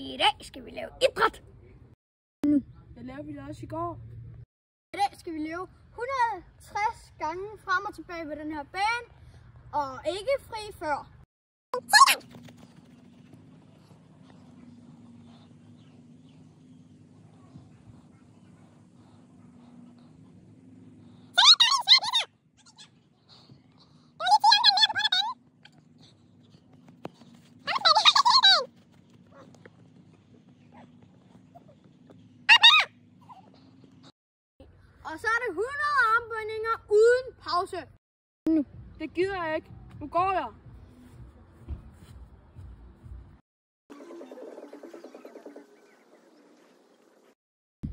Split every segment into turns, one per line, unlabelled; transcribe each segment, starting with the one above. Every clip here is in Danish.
I dag skal vi lave idræt.
Det lavede vi også i går.
I dag skal vi lave 160 gange frem og tilbage ved den her bane, og ikke fri før. Og så er det 100 armbøjninger uden pause.
Det gider jeg ikke. Nu går jeg.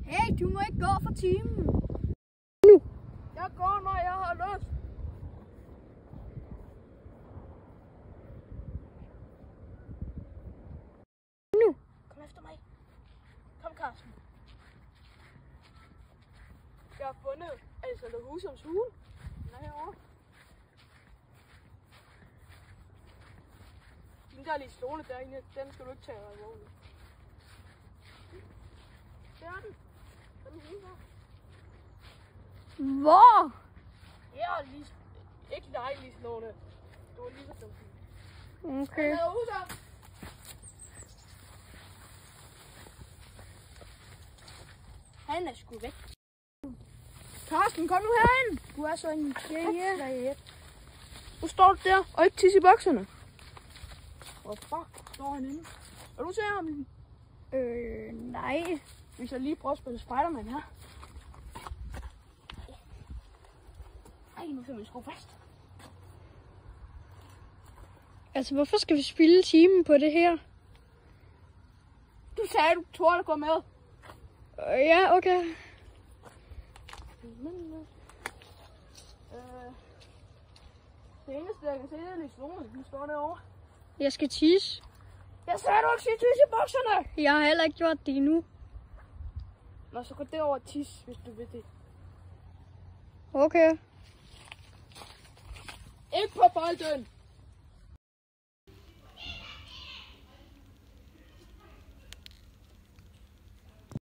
Hey, du må ikke gå fra timen.
Jeg går, når jeg har lyst. Kom efter mig. Kom, Carsten. Jeg har fundet Alexander Husums hule. Den er herovre. Den der lige slående derinde, den skal du ikke tage alvorligt. Det er den. Den er lige her.
Hvor?
Ja, lige, ikke dig lige slående. Det var lige så dumt.
Okay.
Den er Husum. Han er sgu væk. Carsten, kom nu herind. Du er så en kæft. Nu står du der og ikke tisse i bukserne. Hvor fuck står han inde? Er du til ham?
Nej.
Vi skal lige prøve at spille Spider-Man her. Ej, nu skal vi skrue fast.
Altså, hvorfor skal vi spilde timen på det her?
Du sagde, du turde at gå med.
Ja, okay.
Det eneste, jeg kan se, er lidt slående. Den står derovre.
Jeg skal tisse.
Jeg sagde, du ikke skal tisse i bukserne.
Jeg har heller ikke gjort det endnu.
Nå, så gå derover og tisse, hvis du vil det.
Okay.
Ikke på bolden.